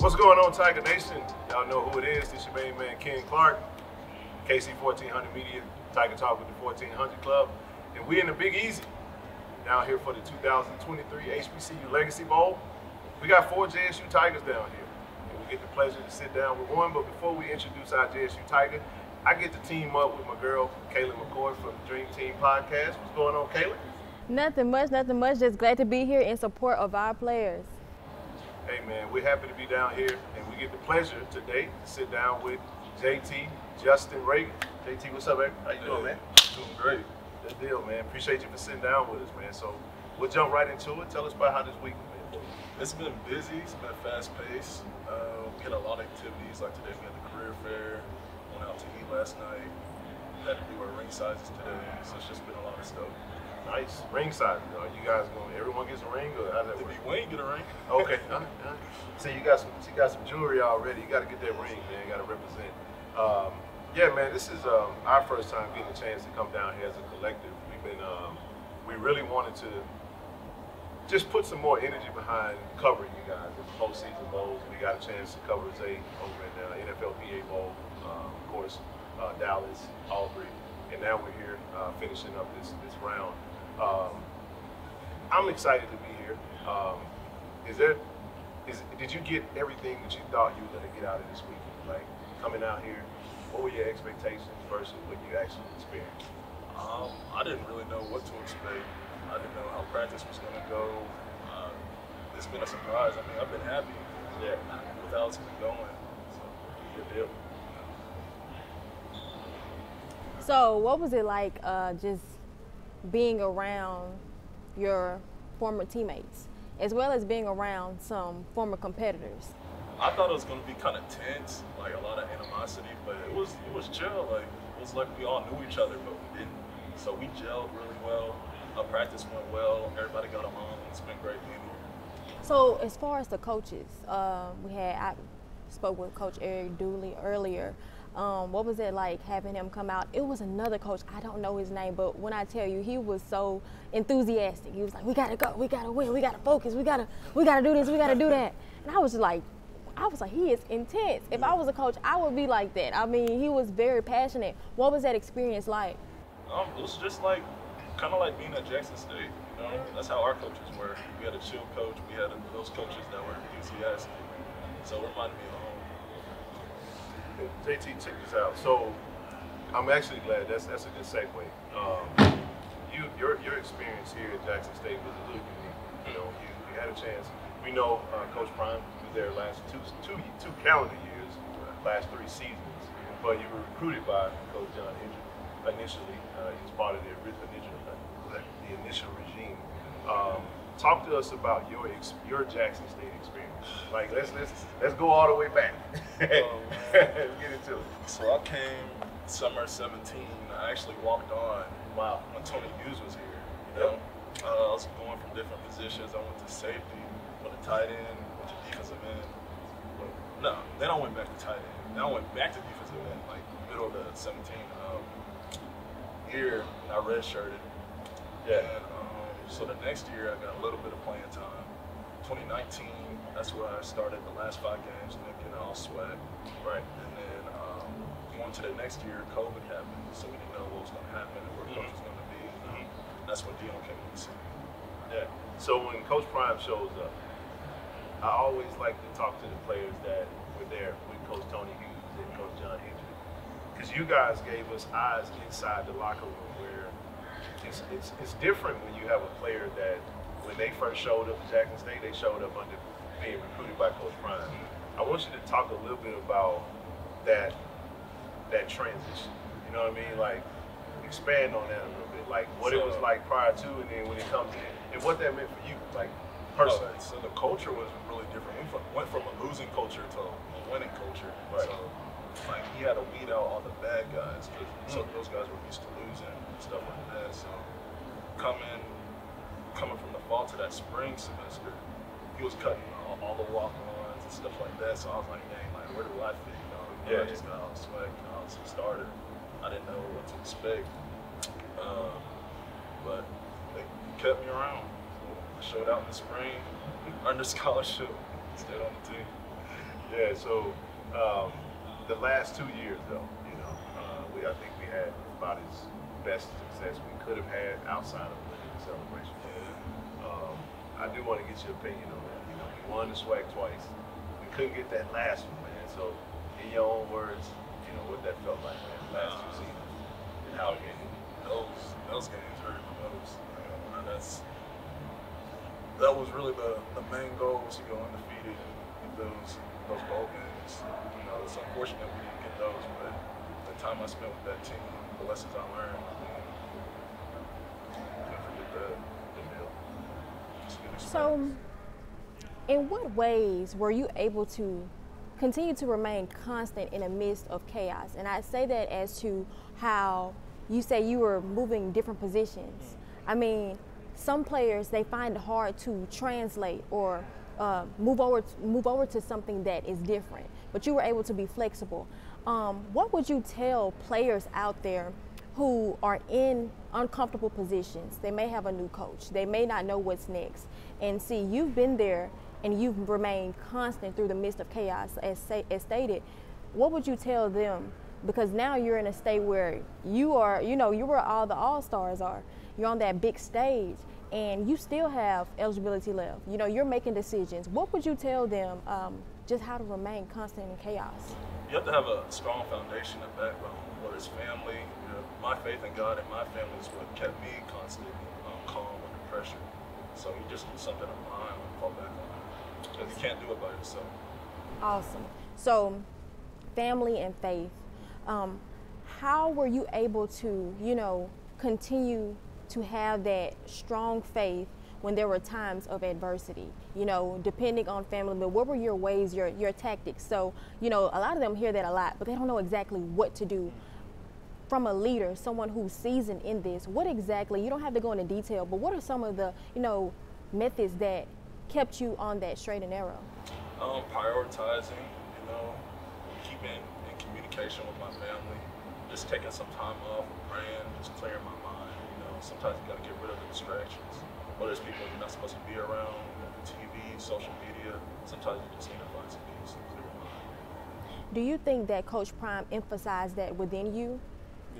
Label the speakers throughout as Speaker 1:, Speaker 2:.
Speaker 1: What's going on, Tiger Nation? Y'all know who it is. This your main man, Ken Clark, KC 1400 Media, Tiger Talk with the 1400 Club. And we in the Big Easy down here for the 2023 HBCU Legacy Bowl. We got 4 JSU Tigers down here. And we get the pleasure to sit down with one. But before we introduce our JSU Tiger, I get to team up with my girl, Kayla McCoy from the Dream Team Podcast. What's going on, Kayla?
Speaker 2: Nothing much. Just glad to be here in support of our players.
Speaker 1: Hey man, we're happy to be down here, and we get the pleasure today to sit down with JT, Justin Ragin. JT, what's up, man? How you doing, man?
Speaker 3: Doing great.
Speaker 1: Good deal, man. Appreciate you for sitting down with us, man. So we'll jump right into it. Tell us about how this week has been.
Speaker 3: It's been busy. It's been fast-paced. We had a lot of activities. Like today, we had the career fair. Went out to eat last night. Had to do our ring sizes today. So it's just been a lot of stuff.
Speaker 1: Nice. Ring size. You guys going? Everyone gets a ring, or how does that work?
Speaker 3: If Wayne get a ring.
Speaker 1: Okay. So you got some jewelry already. You got to get that ring, man. You got to represent. Yeah, man. This is our first time getting a chance to come down here as a collective. We really wanted to just put some more energy behind covering you guys in the postseason bowls. We got a chance to cover Zay over in the NFLPA Bowl, of course, Dallas, Aubrey, and now we're here finishing up this round. I'm excited to be here. Did you get everything that you thought you were going to get out of this weekend? Like coming out here, what were your expectations versus what you actually experienced?
Speaker 3: I didn't really know what to expect. I didn't know how practice was going to go. It's been a surprise. I mean, I've been happy with how it's been going. So, good deal.
Speaker 2: So what was it like just being around your former teammates, as well as being around some former competitors?
Speaker 3: I thought it was going to be kind of tense, like a lot of animosity, but it was chill. Like it was like we all knew each other, but we didn't. So we gelled really well. Our practice went well. Everybody got along. It's been great being here.
Speaker 2: So as far as the coaches, I spoke with Coach Eric Dooley earlier. What was it like having him come out? It was another coach, I don't know his name, but when I tell you, he was so enthusiastic. He was like, we gotta go, we gotta win, we gotta focus, we gotta do this, we gotta do that. And I was like, he is intense. If I was a coach, I would be like that. I mean, he was very passionate. What was that experience like?
Speaker 3: It was just like, kind of like being at Jackson State. You know? That's how our coaches were. We had a chill coach. We had those coaches that were enthusiastic. So it reminded me of home.
Speaker 1: JT, check this out. So I'm actually glad that's a good segue. Your experience here at Jackson State was a little unique. You know, you had a chance. We know Coach Prime was there last two calendar years, last 3 seasons, but you were recruited by Coach John Hendrick initially. He was part of the initial regime. Talk to us about your Jackson State experience. Like let's go all the way back. Get into it.
Speaker 3: So I came summer 17. I actually walked on when Tony Hughes was here. You know, I was going from different positions. I went to safety, went to tight end, went to defensive end. No, then I went back to tight end. Then I went back to defensive end, like middle of the 17 year. I redshirted.
Speaker 1: Yeah.
Speaker 3: And, so the next year I got a little bit of playing time. 2019, that's where I started the last 5 games and then getting all swag.
Speaker 1: Right.
Speaker 3: And then going to the next year, COVID happened, so we didn't know what was going to happen and where Coach was going to be. That's when Dion came on the scene.
Speaker 1: Yeah. So when Coach Prime shows up, I always like to talk to the players that were there with Coach Tony Hughes and Coach John Hendrick, because you guys gave us eyes inside the locker room where it's different when you have a player that when they first showed up at Jackson State, they showed up under being recruited by Coach Prime. I want you to talk a little bit about that transition. You know what I mean? Like expand on that a little bit. Like what it was like prior to, and then when it comes in, and what that meant for you, like personally.
Speaker 3: So the culture was really different. We went from a losing culture to a winning culture.
Speaker 1: Right.
Speaker 3: So like he had to weed out all the bad guys, because those guys were used to losing and stuff like that. So coming from the fall to that spring semester, he was cutting all the walk-ons and stuff like that. So I was like, dang, like where do I fit? You know, I just got all swag. I was a starter. I didn't know what to expect, but they kept me around. So I showed out in the spring, earned a scholarship, stayed on the team.
Speaker 1: Yeah, so the last 2 years, though, I think we had about as best success we could have had outside of winning the celebration. I do want to get your opinion on that. We won the SWAC twice. We couldn't get that last one, man. So, in your own words, what that felt like, man, the last 2 seasons and how it ended.
Speaker 3: Those games hurt the most. That was really the main goal, was to go undefeated in those bowl games. It's unfortunate we didn't get those, but the time I spent with that team, the lessons I learned, can't forget that.
Speaker 2: So, in what ways were you able to continue to remain constant in the midst of chaos? And I say that as to how you say you were moving different positions. I mean, some players, they find it hard to translate or move over to something that is different, but you were able to be flexible. What would you tell players out there who are in uncomfortable positions? They may have a new coach, they may not know what's next, and see, you've been there and you've remained constant through the midst of chaos, as stated. What would you tell them? Because now you're in a state where you are, you're where all the all-stars are. You're on that big stage, and you still have eligibility left. You're making decisions. What would you tell them just how to remain constant in chaos?
Speaker 3: You have to have a strong foundation and backbone, whether it's family. My faith in God and my family is what kept me constant, calm under pressure. So you just need something to rely on and fall back on, because you can't do it by yourself.
Speaker 2: Awesome. So, family and faith. How were you able to, continue to have that strong faith when there were times of adversity, depending on family? But what were your ways, your tactics? So, a lot of them hear that a lot, but they don't know exactly what to do. From a leader, someone who's seasoned in this, what exactly, you don't have to go into detail, but what are some of the, methods that kept you on that straight and narrow?
Speaker 3: Prioritizing, keeping in communication with my family, just taking some time off, praying, just clearing my mind. Sometimes you gotta get rid of the distractions. Whether it's people you're not supposed to be around, TV, social media, sometimes you just need to find some peace and clear your mind.
Speaker 2: Do you think that Coach Prime emphasized that within you?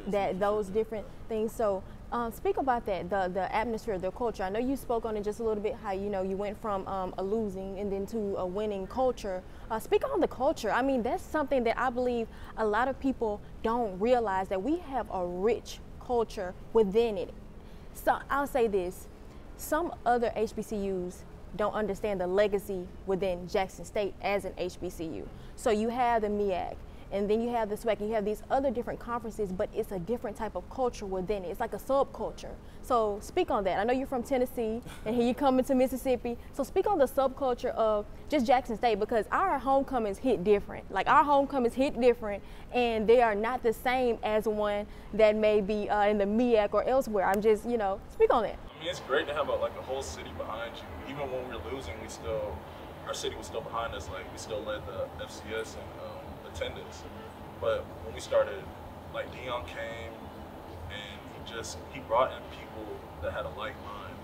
Speaker 2: That those different things. So speak about that, the atmosphere, the culture. I know you spoke on it just a little bit, how you went from a losing and then to a winning culture. Speak on the culture. I mean, that's something that I believe a lot of people don't realize, that we have a rich culture within it. So I'll say this, some other HBCUs don't understand the legacy within Jackson State as an HBCU. So you have the MEAC, and then you have the SWAC, and you have these other different conferences, but it's a different type of culture within it. It's like a subculture. So speak on that. I know you're from Tennessee, and here you come into Mississippi. So speak on the subculture of just Jackson State, because our homecomings hit different. Like, our homecomings hit different, and they are not the same as one that may be in the MEAC or elsewhere. I'm just, speak on that.
Speaker 3: I mean, it's great to have a whole city behind you. Even when we were losing, our city was still behind us. Like, we still led the FCS and attendance. But when we started, Dion came, and he brought in people that had a like mind,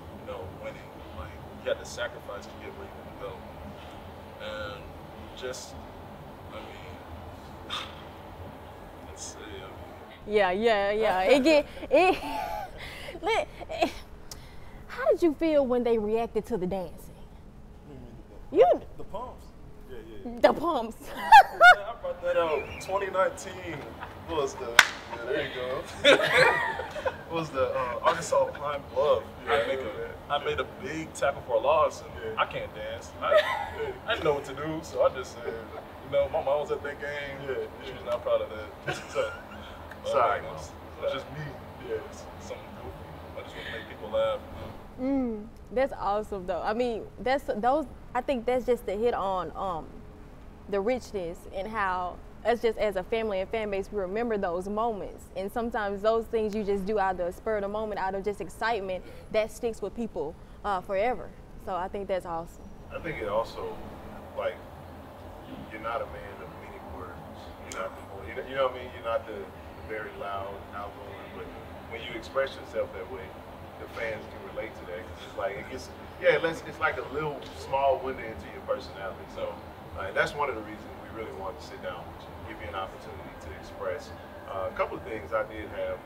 Speaker 3: winning. Like, you had to sacrifice to get where you want to go. And let's see.
Speaker 2: How did you feel when they reacted to the dancing?
Speaker 3: The pumps. Yeah.
Speaker 2: The pumps.
Speaker 3: I brought that out. 2019 was there you go. Was the Arkansas Pine Bluff. I made a big tackle for a loss, and I can't dance. I didn't know what to do, so I just said, my mom was at that game. She was not proud of that.
Speaker 1: Sorry,
Speaker 3: it's just me. It's something goofy. I just want to make people laugh.
Speaker 2: That's awesome, though. I mean, I think that's just to hit on the richness and how us, just as a family and fan base, we remember those moments. And sometimes those things you just do out of the spur of the moment, out of just excitement, that sticks with people forever. So I think that's awesome.
Speaker 1: I think it also, you're not a man of many words. You're not the, you know what I mean? You're not the very loud, outgoing, but when you express yourself that way, the fans can relate to that. Cause it's like a little small window into your personality. So that's one of the reasons really wanted to sit down with you, give you an opportunity to express a couple of things I did have.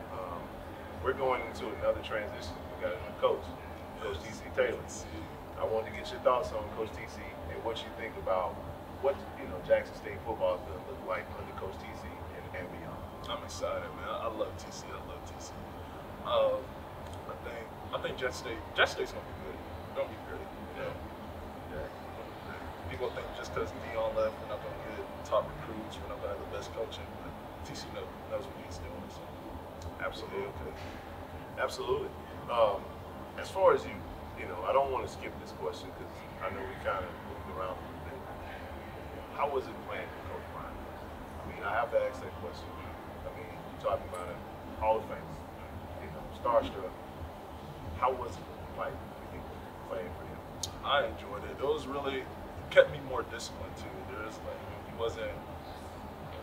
Speaker 1: We're going into another transition. We got a new coach, Coach TC Taylor. I wanted to get your thoughts on Coach TC and what you think about what Jackson State football is going to look like under Coach TC and beyond.
Speaker 3: I'm excited, man. I love TC. I love TC. I think Jackson State's gonna be good. Gonna be great. Yeah. People think just because Dion left, we're not gonna get top recruits, we're not gonna have the best coaching. But TC knows what he's doing. So.
Speaker 1: Absolutely. Okay. Absolutely. As far as I don't want to skip this question because I know we kind of moved around a little bit. How was it playing with Coach Bryant? I mean, I have to ask that question. I mean, you're talking about a Hall of Fame, starstruck. How was it like playing for him?
Speaker 3: I enjoyed it. It was really kept me more disciplined too. There's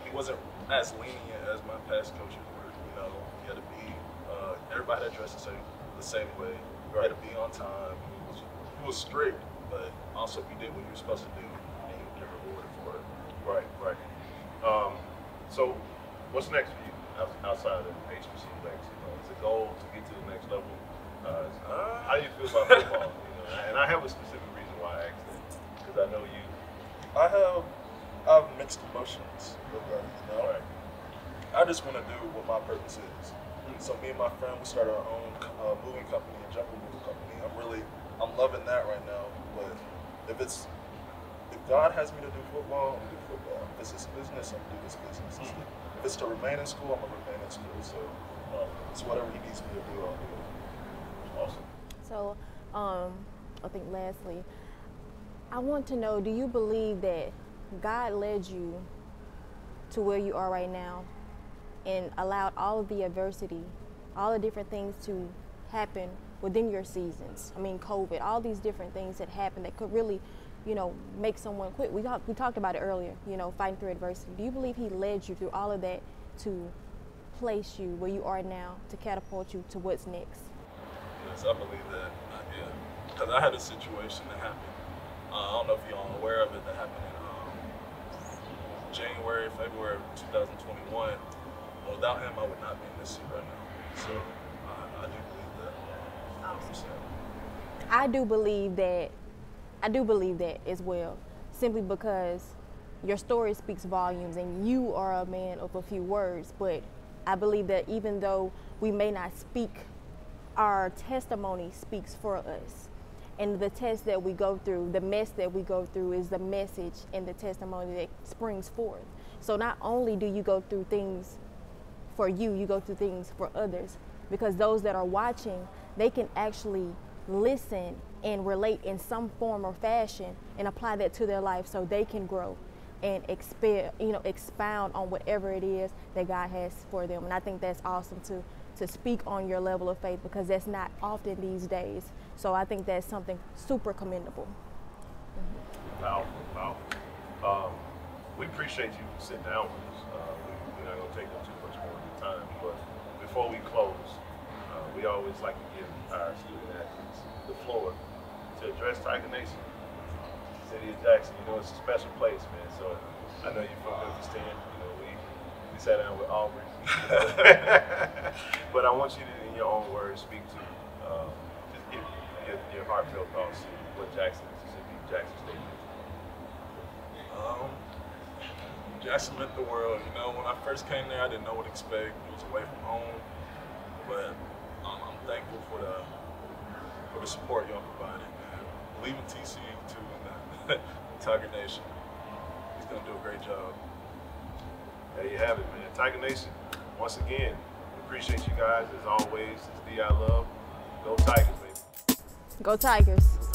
Speaker 3: he wasn't as lenient as my past coaches were. He had to be everybody had dressed the same way. He had to be on time. He was strict, but also he did what he was supposed to do, and he would get rewarded for it.
Speaker 1: Right. So, what's next for you outside of HBCU ranks? Is the goal to get to the next level? How do you feel about football? And I have a specific reason why I asked that because I know you.
Speaker 3: I have mixed emotions regarding Right. I just want to do what my purpose is. So me and my friend, we started our own moving company, a jumper moving company. I'm loving that right now. But if God has me to do football, I'm gonna do football. If it's this business, I'm gonna do this business. If it's to remain in school, I'm gonna remain in school. So it's whatever He needs me to do, I'll do it. Awesome.
Speaker 2: So, I think lastly, I want to know, do you believe that God led you to where you are right now and allowed all of the adversity, all the different things to happen within your seasons? I mean, COVID, all these different things that happen that could really, make someone quit. We talked about it earlier, fighting through adversity. Do you believe He led you through all of that to place you where you are now, to catapult you to what's next?
Speaker 3: Yes, I believe that. Yeah, because I had a situation that happened. I don't know if y'all are aware of it. That happened in January, February of 2021. Without him, I would not be in this seat right now. So I do believe that. 100%.
Speaker 2: I do believe that as well, simply because your story speaks volumes and you are a man of a few words. But I believe that even though we may not speak, our testimony speaks for us. And the test that we go through, the mess that we go through is the message and the testimony that springs forth. So not only do you go through things for you go through things for others, because those that are watching, they can actually listen and relate in some form or fashion and apply that to their life so they can grow and expound on whatever it is that God has for them. And I think that's awesome to speak on your level of faith, because that's not often these days. So I think that's something super commendable.
Speaker 1: Powerful. We appreciate you sitting down with us. We're not going to take up too much more of your time, but before we close, we always like to give our student athletes the floor to address Tiger Nation. City of Jackson, it's a special place, man. So I know you're from Memphis 10. We sat down with Aubrey. But I want you to, in your own words, speak to just give your heartfelt thoughts to what Jackson State is.
Speaker 3: Jackson meant the world. When I first came there, I didn't know what to expect. It was away from home, but I'm thankful for the support y'all provided. Leaving TC to Tiger Nation, he's gonna do a great job.
Speaker 1: There you have it, man. Tiger Nation. Once again, we appreciate you guys as always. It's D I Love. Go Tigers, baby.
Speaker 2: Go Tigers.